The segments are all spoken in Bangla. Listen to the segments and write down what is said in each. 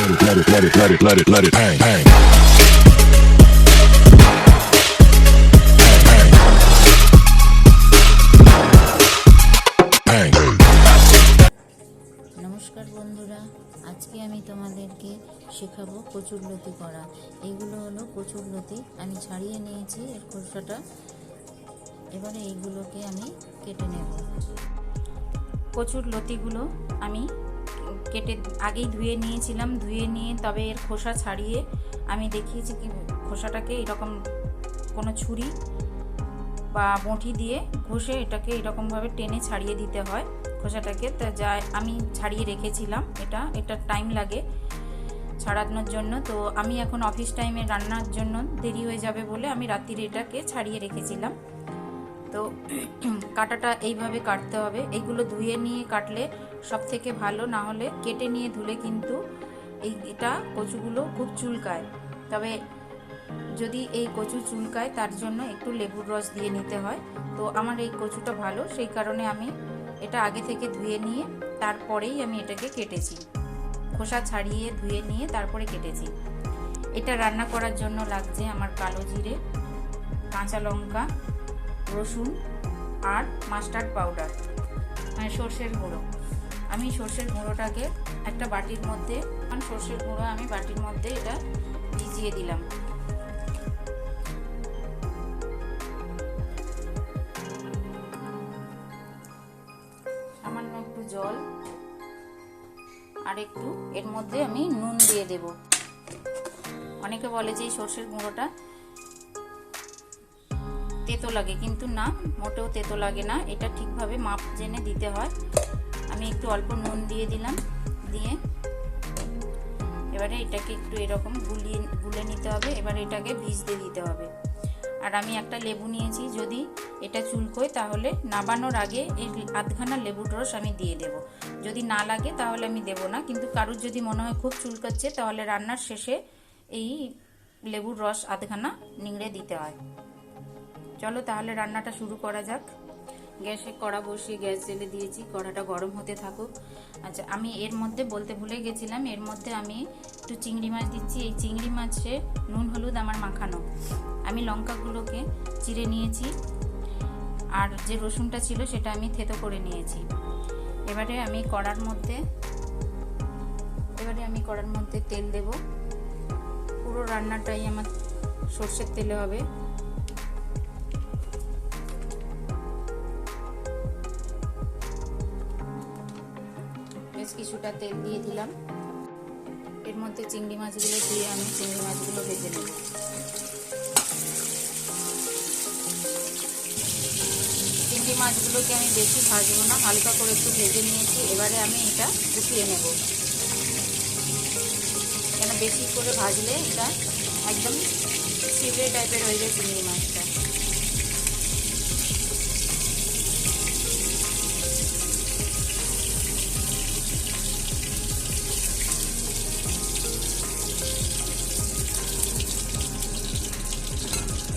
let it hang, hang. নমস্কার বন্ধুরা, আজকে আমি তোমাদেরকে শেখাবো কচুর লতি করা। এইগুলো হলো কচুর লতি, আমি ছাড়িয়ে নিয়েছি এর খোসাটা। এবারে এইগুলোকে আমি কেটে নেব। কচুর লতিগুলো আমি কেটে আগেই ধুয়ে নিয়েছিলাম, ধুয়ে নিয়ে তবে এর খোসা ছাড়িয়ে আমি দেখিয়েছি কি খোসাটাকে এরকম কোনো ছুরি বা বঁটি দিয়ে ঘষে এটাকে এরকমভাবে টেনে ছাড়িয়ে দিতে হয় খোসাটাকে। তা যা আমি ছাড়িয়ে রেখেছিলাম, এটা টাইম লাগে ছাড়ানোর জন্য। তো আমি এখন অফিস টাইমে রান্নার জন্য দেরি হয়ে যাবে বলে আমি রাত্রিরে এটাকে ছাড়িয়ে রেখেছিলাম। তো কাটাটা এইভাবে কাটতে হবে। এইগুলো ধুয়ে নিয়ে কাটলে সব থেকে ভালো, না হলে কেটে নিয়ে ধুলে কিন্তু এটা কচুগুলো খুব চুলকায়। তবে যদি এই কচু চুলকায় তার জন্য একটু লেবুর রস দিয়ে নিতে হয়। তো আমার এই কচুটা ভালো, সেই কারণে আমি এটা আগে থেকে ধুয়ে নিয়ে তারপরেই আমি এটাকে কেটেছি। খোসা ছাড়িয়ে ধুয়ে নিয়ে তারপরে কেটেছি। এটা রান্না করার জন্য লাগছে আমার কালো জিরে, কাঁচা লঙ্কা, রসুন আর মাস্টার্ড পাউডার, মানে সর্ষের গুঁড়ো। আমি সর্ষের গুঁড়োটাকে একটা বাটির মধ্যে, সর্ষের গুঁড়ো আমি বাটির মধ্যে এটা ভিজিয়ে দিলাম। সামান্য একটু জল আর একটু এর মধ্যে আমি নুন দিয়ে দেব। অনেকে বলে যে এই সর্ষের গুঁড়োটা তেতো লাগে, কিন্তু না, মোটেও তেতো লাগে না। এটা ঠিকভাবে মাপ জেনে দিতে হয়। আমি একটু অল্প নুন দিয়ে দিলাম, দিয়ে এবারে এটাকে একটু এরকম গুলে নিতে হবে। এবারে এটাকে ভিজতে দিতে হবে। আর আমি একটা লেবু নিয়েছি, যদি এটা চুলকোয় তাহলে নাবানোর আগে এই আধখানা লেবুর রস আমি দিয়ে দেব। যদি না লাগে তাহলে আমি দেব না, কিন্তু কারুর যদি মনে হয় খুব চুলকাচ্ছে তাহলে রান্নার শেষে এই লেবুর রস আধখানা নিংড়ে দিতে হয়। চলো তাহলে রান্নাটা শুরু করা যাক। গ্যাসে কড়া বসিয়ে গ্যাস জ্বেলে দিয়েছি, কড়াটা গরম হতে থাকুক। আচ্ছা, আমি এর মধ্যে বলতে ভুলে গেছিলাম, এর মধ্যে আমি একটু চিংড়ি মাছ দিচ্ছি। এই চিংড়ি মাছে নুন হলুদ আমার মাখানো। আমি লঙ্কাগুলোকে চিড়ে নিয়েছি, আর যে রসুনটা ছিল সেটা আমি থেতো করে নিয়েছি। এবারে আমি কড়ার মধ্যে তেল দেব। পুরো রান্নাটাই আমার সর্ষের তেলে হবে। বেশ কিছুটা তেল দিয়ে দিলাম। এর মধ্যে চিংড়ি মাছগুলো দিয়ে আমি চিংড়ি মাছগুলো ভেজে নেব। চিংড়ি মাছগুলোকে আমি বেশি ভাজবো না, হালকা করে একটু ভেজে নিয়েছি। এবারে আমি এটা উঠিয়ে নেব, কেন বেশি করে ভাজলে এটা একদম ছিবড়ে টাইপের হয়ে যায় চিংড়ি মাছটা।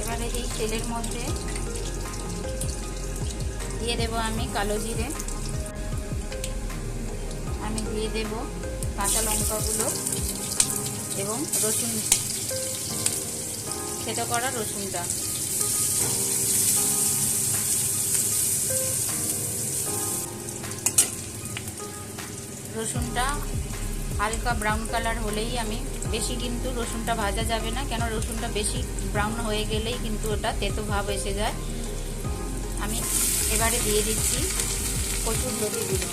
এবারে এই তেলের মধ্যে দিয়ে দেব আমি কালো জিরে, আমি দিয়ে দেব কাঁচা লঙ্কাগুলো এবং রসুন, থেতো করা রসুনটা। রসুনটা হালকা ব্রাউন কালার হলেই আমি, বেশি কিন্তু রসুনটা ভাজা যাবে না, কেন রসুনটা বেশি ব্রাউন হয়ে গেলেই কিন্তু ওটা তেতো ভাব এসে যায়। আমি এবারে দিয়ে দিচ্ছি কচুর লতিগুলো।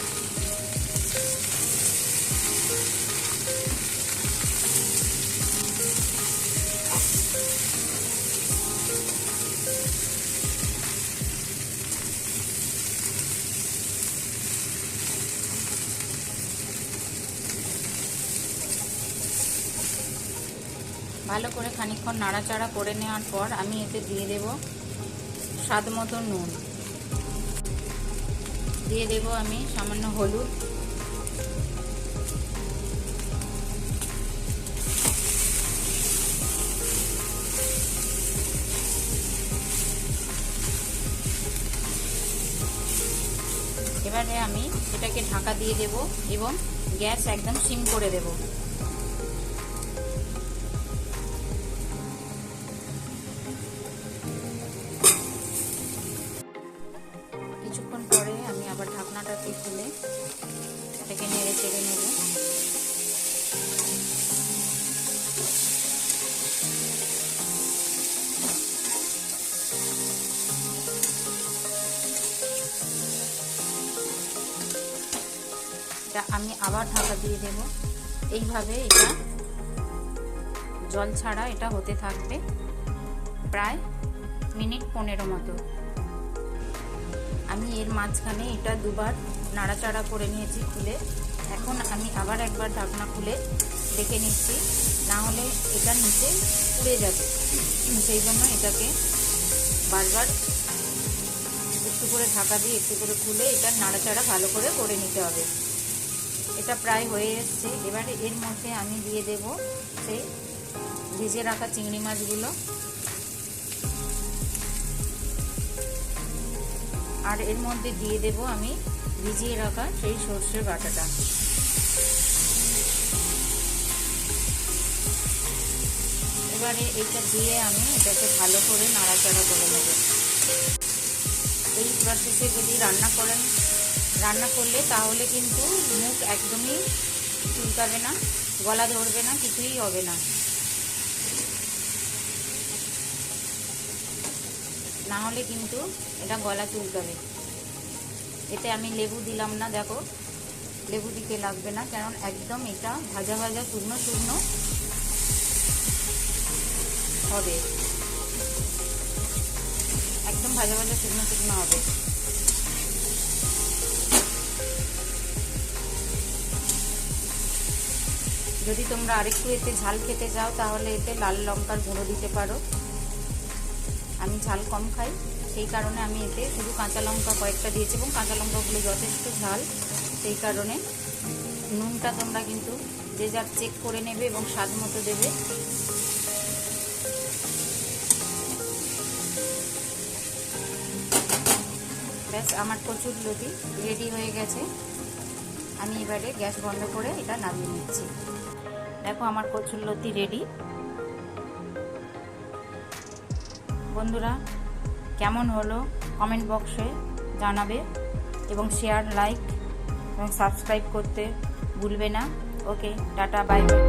ভালো করে খানিকক্ষণ নাড়াচাড়া করে নেওয়ার পর আমি এতে দিয়ে দেব স্বাদ মতো নুন, দিয়ে দেব আমি সামান্য হলুদ, এবারে আমি এটাকে ঢাকা দিয়ে দেব এবং গ্যাস একদম সিম করে দেব। এটা আমি আবার ঢাকা দিয়ে দেব। এইভাবে এটা জল ছাড়া এটা হতে থাকবে প্রায় মিনিট 15 মতো। আমি এর মাঝখানে এটা দুবার নাড়াচাড়া করে নিয়েছি খুলে। এখন আমি আবার একবার ঢাকনা খুলে দেখে নিচ্ছি, না হলে এটা নিচে পুড়ে যাবে। সেই জন্য এটাকে বারবার একটু করে ঢাকা দিয়ে একটু করে খুলে এটা নাড়াচাড়া ভালো করে করে নিতে হবে। এটা প্রায় হয়ে এসছে। এবারে এর মধ্যে আমি দিয়ে দেব সেই ভেজে রাখা চিংড়ি মাছগুলো, আর এর মধ্যে দিয়ে দেব আমি ভিজিয়ে রাখা সেই সর্ষের বাটাটা। এবারে এইটা দিয়ে আমি এটাকে ভালো করে নাড়াচাড়া করে নেব। এই প্রসেসে যদি রান্না করলে তাহলে কিন্তু মুখ একদমই চুলকাবে না, গলা ধরবে না, কিছুই হবে না। না হলে কিন্তু এটা গলা চুলকাবে। এতে আমি লেবু দিলাম না, দেখো লেবু দিতে লাগবে না, কারণ একদম এটা ভাজা ভাজা শুকনো শুকনো হবে, একদম ভাজা ভাজা শুকনো শুকনো হবে। যদি তোমরা আরেকটু এতে ঝাল খেতে চাও তাহলে এতে লাল লঙ্কার গুঁড়ো দিতে পারো। আমি ঝাল কম খাই, সেই কারণে আমি এতে শুধু কাঁচা লঙ্কা কয়েকটা দিয়েছি, এবং কাঁচা লঙ্কাগুলো যথেষ্ট ঝাল। সেই কারণে নুনটা তোমরা কিন্তু যে যার চেক করে নেবে এবং স্বাদ মতো দেবে। ব্যাস, আমার কচুরলতি রেডি হয়ে গেছে। আমি এবারে গ্যাস বন্ধ করে এটা নামিয়ে নিচ্ছি। দেখো আমার কচুরলতি রেডি। বন্ধুরা, কেমন হলো কমেন্ট বক্সে জানাবে, এবং শেয়ার, লাইক এবং সাবস্ক্রাইব করতে ভুলবে না। ওকে, টাটা, বাই বাই।